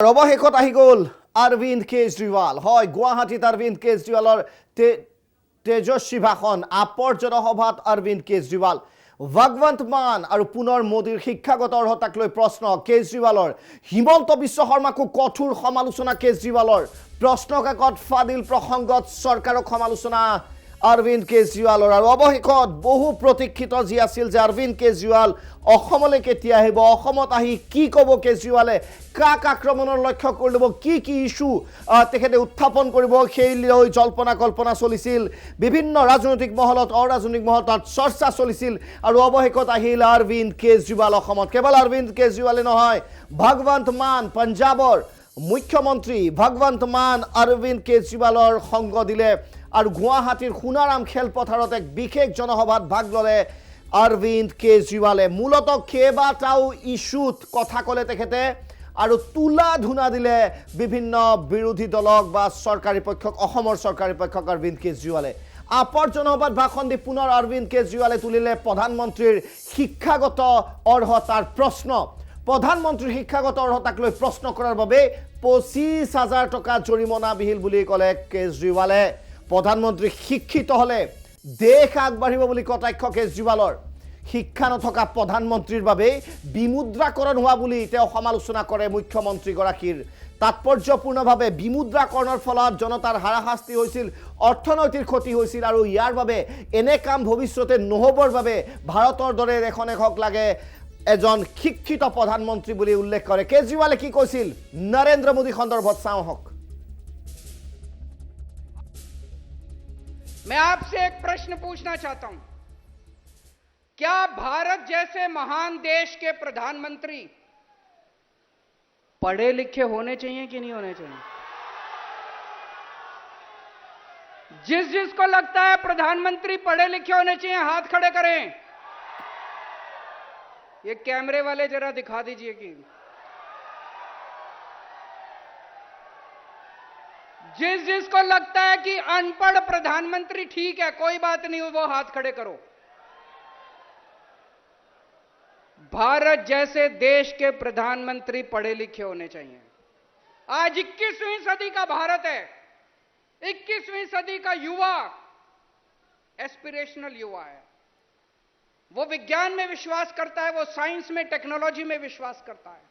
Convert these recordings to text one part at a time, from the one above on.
অৱশেষত আহি গ'ল অৰবিন্দ কেজৰিৱাল। হয়, গুৱাহাটীত অৰবিন্দ কেজৰিৱালৰ তেজস্বী ভাষণ, আপৰ জনসভাত অৰবিন্দ কেজৰিৱাল। ভগৱন্ত মান আৰু পুনৰ মোদীৰ শিক্ষাগত অৰ্হতাক লৈ প্ৰশ্ন কেজৰিৱালৰ। হিমন্ত বিশ্ব শৰ্মাকো কঠোৰ সমালোচনা কেজৰিৱালৰ। প্ৰশ্নকাকত ফাদিল প্ৰসংগত চৰকাৰক সমালোচনা অৰবিন্দ কেজৰিৱালৰ। আৰু অৱশেষত বহু প্ৰতীক্ষিত যি আছিল যে অৰবিন্দ কেজৰিৱাল অসমলৈ কেতিয়া আহিব, অসমত আহি কি ক'ব কেজৰিৱালে, কাক আক্ৰমণৰ লক্ষ্য কৰি ল'ব, কি ইছ্যু তেখেতে উত্থাপন কৰিব, সেই লৈ জল্পনা কল্পনা চলিছিল। বিভিন্ন ৰাজনৈতিক মহলত, অৰাজনৈতিক মহলত তাত চৰ্চা চলিছিল। আৰু অৱশেষত আহিল অৰবিন্দ কেজৰিৱাল অসমত। কেৱল অৰবিন্দ কেজৰিৱালে নহয়, ভগৱন্ত মান পঞ্জাবৰ মুখ্যমন্ত্ৰী ভগৱন্ত মান অৰবিন্দ কেজৰিৱালৰ সংগ দিলে আৰু গুৱাহাটীৰ সোণাৰাম খেলপথাৰত এক বিশেষ জনসভাত ভাগ ল'লে অৰবিন্দ কেজৰিৱালে। মূলতঃ কেইবাটাও ইছ্যুত কথা ক'লে তেখেতে আৰু তুলা ধুনা দিলে বিভিন্ন বিৰোধী দলক বা চৰকাৰী পক্ষক, অসমৰ চৰকাৰী পক্ষক অৰবিন্দ কেজৰিৱালে। আপৰ জনসভাত ভাষণ দি পুনৰ অৰবিন্দ কেজৰিৱালে তুলিলে প্ৰধানমন্ত্ৰীৰ শিক্ষাগত অৰ্হতাৰ প্ৰশ্ন। প্ৰধানমন্ত্ৰীৰ শিক্ষাগত অৰ্হতাক লৈ প্ৰশ্ন কৰাৰ বাবে 25,000 টকা জৰিমনা বিহিল বুলি ক'লে কেজৰিৱালে। প্ৰধানমন্ত্ৰী শিক্ষিত হ'লে দেশ আগবাঢ়িব বুলি কটাক্ষ কেজৰিৱালৰ। শিক্ষা নথকা প্ৰধানমন্ত্ৰীৰ বাবে বিমুদ্ৰাকৰণ হোৱা বুলি তেওঁ সমালোচনা কৰে মুখ্যমন্ত্ৰীগৰাকীৰ। তাৎপৰ্যপূৰ্ণভাৱে বিমুদ্ৰাকৰণৰ ফলত জনতাৰ হাৰাশাস্তি হৈছিল, অৰ্থনৈতিক ক্ষতি হৈছিল আৰু ইয়াৰ বাবে এনে কাম ভৱিষ্যতে নহ'বৰ বাবে ভাৰতৰ দৰে দেশক লাগে এজন শিক্ষিত প্ৰধানমন্ত্ৰী বুলি উল্লেখ কৰে। কেজৰিৱালে কি কৈছিল নৰেন্দ্ৰ মোদী সন্দৰ্ভত চাওঁ হওক। मैं आपसे एक प्रश्न पूछना चाहता हूं, क्या भारत जैसे महान देश के प्रधानमंत्री पढ़े लिखे होने चाहिए कि नहीं होने चाहिए? जिसको लगता है प्रधानमंत्री पढ़े लिखे होने चाहिए हाथ खड़े करें। ये कैमरे वाले जरा दिखा दीजिए कि जिसको लगता है कि अनपढ़ प्रधानमंत्री ठीक है, कोई बात नहीं, वो हाथ खड़े करो। भारत जैसे देश के प्रधानमंत्री पढ़े लिखे होने चाहिए। आज 21वीं सदी का भारत है, 21वीं सदी का युवा एस्पिरेशनल युवा है। वो विज्ञान में विश्वास करता है, वो साइंस में, टेक्नोलॉजी में विश्वास करता है,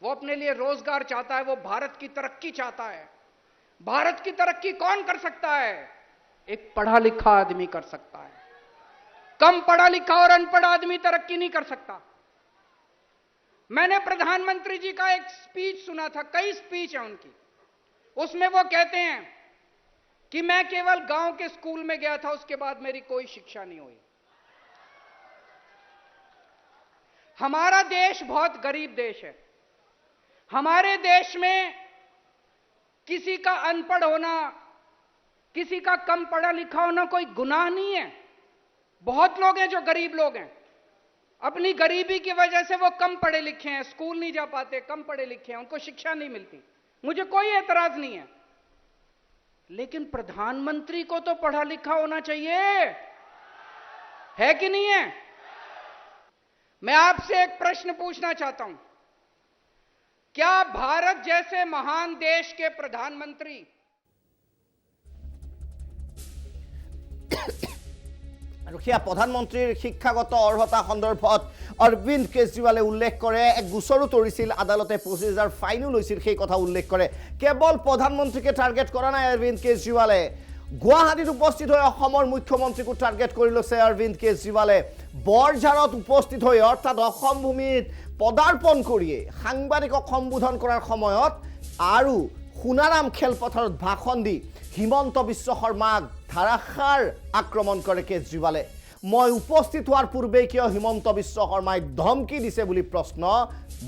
वो अपने लिए रोजगार चाहता है, वो भारत की तरक्की चाहता है। भारत की तरक्की कौन कर सकता है? एक पढ़ा लिखा आदमी कर सकता है। कम पढ़ा लिखा और अनपढ़ आदमी तरक्की नहीं कर सकता। मैंने प्रधानमंत्री जी का एक स्पीच सुना था, कई स्पीच है उनकी, उसमें वो कहते हैं कि मैं केवल गांव के स्कूल में गया था, उसके बाद मेरी कोई शिक्षा नहीं हुई। हमारा देश बहुत गरीब देश है। हमारे देश में किसी का अनपढ़ होना, किसी का कम पढ़ा लिखा होना कोई गुनाह नहीं है। बहुत लोग हैं जो गरीब लोग हैं, अपनी गरीबी की वजह से वो कम पढ़े लिखे हैं, स्कूल नहीं जा पाते, कम पढ़े लिखे हैं, उनको शिक्षा नहीं मिलती। मुझे कोई एतराज नहीं है, लेकिन प्रधानमंत्री को तो पढ़ा लिखा होना चाहिए, है कि नहीं है? मैं आपसे एक प्रश्न पूछना चाहता हूं, क्या भारत जैसे महान देश के प्रधानमंत्री আৰু সেয়া প্ৰধানমন্ত্ৰীৰ শিক্ষাগত অৰ্হতা সন্দৰ্ভত অৰবিন্দ কেজৰিৱালে উল্লেখ কৰে। এক গোচৰো তৰিছিল আদালতে, 25,000 ফাইনো লৈছিল, সেই কথা উল্লেখ কৰে। কেৱল প্ৰধানমন্ত্ৰীকে টাৰ্গেট কৰা নাই অৰবিন্দ কেজৰিৱালে, গুৱাহাটীত উপস্থিত হৈ অসমৰ মুখ্যমন্ত্ৰীকো টাৰ্গেট কৰি লৈছে অৰবিন্দ কেজৰিৱালে। বৰঝাৰত উপস্থিত হৈ অৰ্থাৎ অসম ভূমিত পদাৰ্পণ কৰিয়ে সাংবাদিকক সম্বোধন কৰাৰ সময়ত আৰু সোণাৰাম খেলপথাৰত ভাষণ দি হিমন্ত বিশ্ব শৰ্মাক ধাৰাসাৰ আক্ৰমণ কৰে কেজৰিৱালে। মই উপস্থিত হোৱাৰ পূৰ্বে কিয় হিমন্ত বিশ্ব শৰ্মাই ধমকি দিছে বুলি প্ৰশ্ন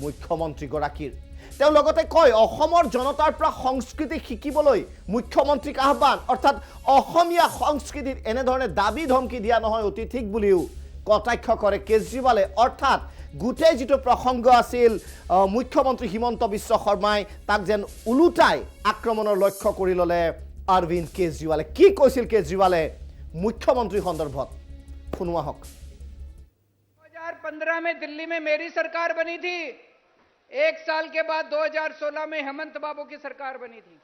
মুখ্যমন্ত্ৰীগৰাকীৰ। তেওঁ লগতে কয়, অসমৰ জনতাৰ পৰা সংস্কৃতি শিকিবলৈ মুখ্যমন্ত্ৰীক আহ্বান, অৰ্থাৎ অসমীয়া সংস্কৃতিত এনেধৰণে দাবী ধমকি দিয়া নহয় অতি ঠিক বুলিও কটাক্ষ কৰে কেজৰিৱালে। অৰ্থাৎ গোটেই যিটো প্ৰসংগ আছিল মুখ্যমন্ত্ৰী হিমন্ত বিশ্ব শৰ্মাই তাক যেন ওলোটাই আক্ৰমণৰ লক্ষ্য কৰি ল'লে অৰবিন্দ কেজৰিৱালে। কি কৈছিল কেজৰিৱালে মুখ্যমন্ত্ৰী সন্দৰ্ভত শুনোৱা হওক। 2015 में दिल्ली में मेरी सरकार बनी थी, एक साल के बाद 2016 में हेमंत बाबू की सरकार बनी थी।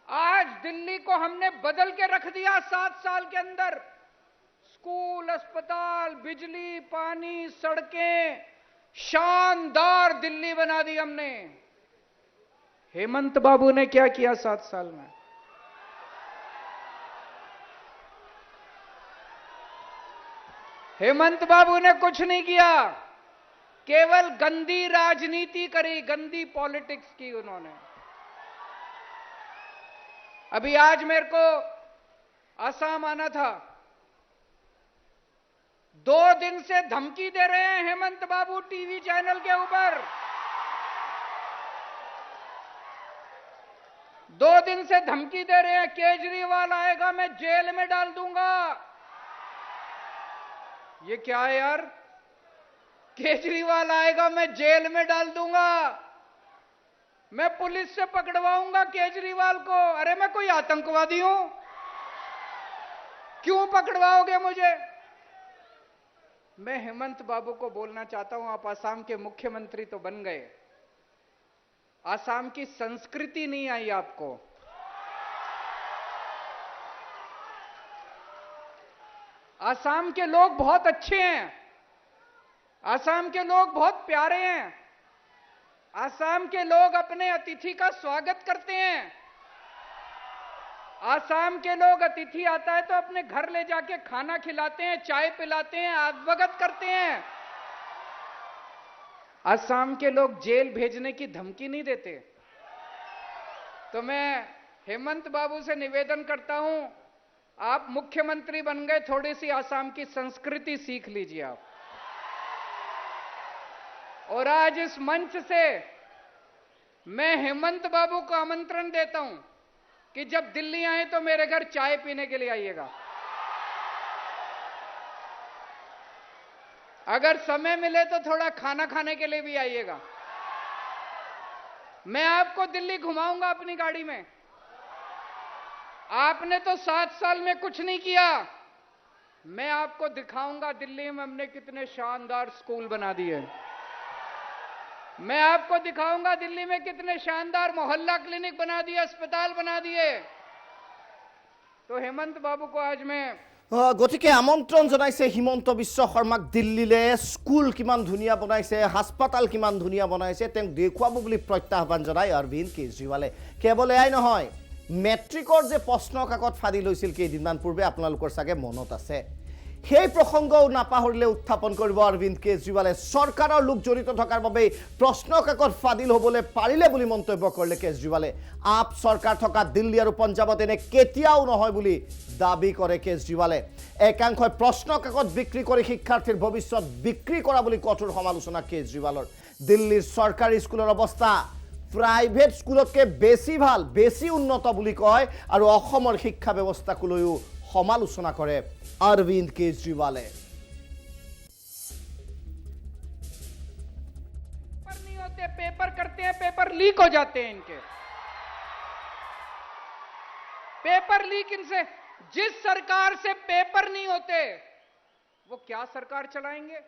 आज दिल्ली को हमने बदल के रख दिया 7 साल के अंदर। स्कूल, अस्पताल, बिजली, पानी, सड़कें, शानदार दिल्ली बना दी हमने। हेमंत बाबू ने क्या किया 7 साल में? हेमंत बाबू ने कुछ नहीं किया, केवल गंदी राजनीति करी, गंदी पॉलिटिक्स की उन्होंने। अभी आज मेरे को असम आना था। 2 दिन से धमकी दे रहे हैं हेमंत बाबू टीवी चैनल के ऊपर। 2 दिन से धमकी दे रहे हैं, केजरीवाल आएगा मैं जेल में डाल दूंगा। ये क्या है यार? केजरीवाल आएगा मैं जेल में डाल दूंगा, मैं पुलिस से पकड़वाऊंगा केजरीवाल को। अरे मैं कोई आतंकवादी हूं? क्यों पकड़वाओगे मुझे? मैं हेमंत बाबू को बोलना चाहता हूं, आप असम के मुख्यमंत्री तो बन गए, असम की संस्कृति नहीं आई आपको। असम के लोग बहुत अच्छे हैं, असम के लोग बहुत प्यारे हैं, असम के लोग अपने अतिथि का स्वागत करते हैं। असम के लोग अतिथि आता है तो अपने घर ले जाके खाना खिलाते हैं, चाय पिलाते हैं, आगभगत करते हैं। असम के लोग जेल भेजने की धमकी नहीं देते। तो मैं हेमंत बाबू से निवेदन करता हूं, आप मुख्यमंत्री बन गए, थोड़ी सी असम की संस्कृति सीख लीजिए आप। और आज इस मंच से मैं हेमंत बाबू को आमंत्रण देता हूं कि जब दिल्ली आए तो मेरे घर चाय पीने के लिए आइएगा। अगर समय मिले तो थोड़ा खाना खाने के लिए भी आइएगा। मैं आपको दिल्ली घुमाऊंगा अपनी गाड़ी में। आपने तो 7 साल में कुछ नहीं किया, मैं आपको दिखाऊंगा दिल्ली में हमने कितने शानदार स्कूल बना दिए। मैं आपको दिखाऊंगा दिल्ली में कितने शानदार मोहल्ला क्लिनिक बना दिए, अस्पताल बना दिए। तो हेमंत बाबू को आज मैं গতিকে আমন্ত্ৰণ জনাইছে হিমন্ত বিশ্ব শৰ্মাক দিল্লীলৈ। স্কুল কিমান ধুনীয়া বনাইছে, হাস্পাতাল কিমান ধুনীয়া বনাইছে, তেওঁক দেখুৱাব বুলি প্ৰত্যাহ্বান জনায় অৰবিন্দ কেজৰিৱালে। কেৱল এয়াই নহয়, মেট্ৰিকৰ যে প্ৰশ্ন কাকত ফাদি লৈছিল কেইদিনমান পূৰ্বে, আপোনালোকৰ চাগে মনত আছে, সেই প্ৰসংগও নাপাহৰিলে উত্থাপন কৰিব অৰবিন্দ কেজৰিৱালে। চৰকাৰৰ লোক জড়িত থকাৰ বাবে প্ৰশ্ন কাকত ফাদিল হ'বলৈ পাৰিলে বুলি মন্তব্য কৰিলে কেজৰিৱালে। আপ চৰকাৰ থকা দিল্লী আৰু পঞ্জাৱত এনে কেতিয়াও নহয় বুলি দাবী কৰে কেজৰিৱালে। একাংশই প্ৰশ্ন কাকত বিক্ৰী কৰি শিক্ষাৰ্থীৰ ভৱিষ্যত বিক্ৰী কৰা বুলি কঠোৰ সমালোচনা কেজৰিৱালৰ। দিল্লীৰ চৰকাৰী স্কুলৰ অৱস্থা প্ৰাইভেট স্কুলতকৈ বেছি ভাল, বেছি উন্নত বুলি কয় আৰু অসমৰ শিক্ষা ব্যৱস্থাক লৈও সমালোচনা কৰে अरविंद केजरीवाल। पेपर नहीं होते, पेपर करते हैं, पेपर लीक हो जाते हैं इनके। पेपर लीक इनसे, जिस सरकार से पेपर नहीं होते वो क्या सरकार चलाएंगे?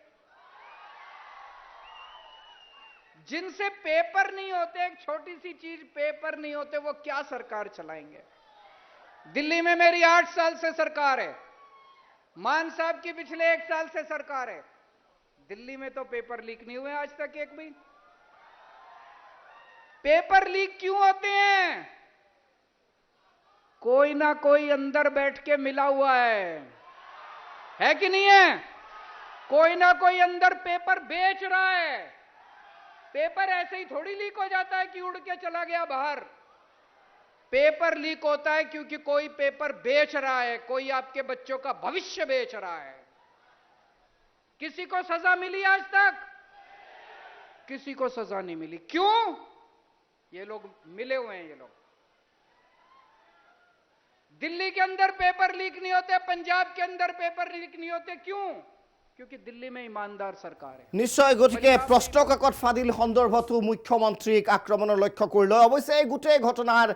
जिनसे पेपर नहीं होते, एक छोटी सी चीज पेपर नहीं होते, वो क्या सरकार चलाएंगे? दिल्ली में मेरी 8 साल से सरकार है, मान साहब की पिछले 1 साल से सरकार है। दिल्ली में तो पेपर लीक नहीं हुए आज तक एक भी। पेपर लीक क्यों होते हैं? कोई ना कोई अंदर बैठ के मिला हुआ है कि नहीं है? कोई ना कोई अंदर पेपर बेच रहा है। पेपर ऐसे ही थोड़ी लीक हो जाता है कि उड़ के चला गया बाहर। पेपर लीक होता है क्योंकि कोई पेपर बेच रहा है, कोई आपके बच्चों का भविष्य बेच रहा है। किसी को सजा मिली आज तक? किसी को सजा नहीं मिली। क्यों? ये लोग मिले हुए हैं। ये लोग दिल्ली के अंदर पेपर लीक नहीं होते, पंजाब के अंदर पेपर लीक नहीं होते, क्यों? क्योंकि दिल्ली में ईमानदार सरकार है। নিশ্চয় গতিকে প্ৰশ্ন কাকত ফাদিল সন্দৰ্ভতো মুখ্যমন্ত্ৰীক আক্ৰমণৰ লক্ষ্য কৰি লৈ অৱশ্যে এই গোটেই ঘটনাৰ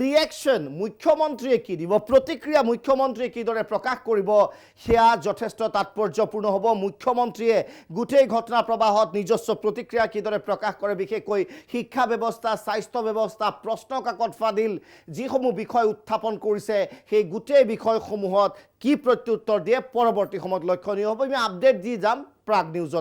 ৰিয়েকশ্যন মুখ্যমন্ত্ৰীয়ে কি দিব, প্ৰতিক্ৰিয়া মুখ্যমন্ত্ৰীয়ে কিদৰে প্ৰকাশ কৰিব, সেয়া যথেষ্ট তাৎপৰ্যপূৰ্ণ হ'ব। মুখ্যমন্ত্ৰীয়ে গোটেই ঘটনা প্ৰবাহত নিজস্ব প্ৰতিক্ৰিয়া কিদৰে প্ৰকাশ কৰে, বিশেষকৈ শিক্ষা ব্যৱস্থা, স্বাস্থ্য ব্যৱস্থা, প্ৰশ্ন কাকত ফাদিল যিসমূহ বিষয় উত্থাপন কৰিছে সেই গোটেই বিষয়সমূহত কি প্ৰত্যুত্তৰ দিয়ে পৰৱৰ্তী সময়ত লক্ষণীয় হ'ব। আমি আপডেট দি যাম প্ৰাগ নিউজত।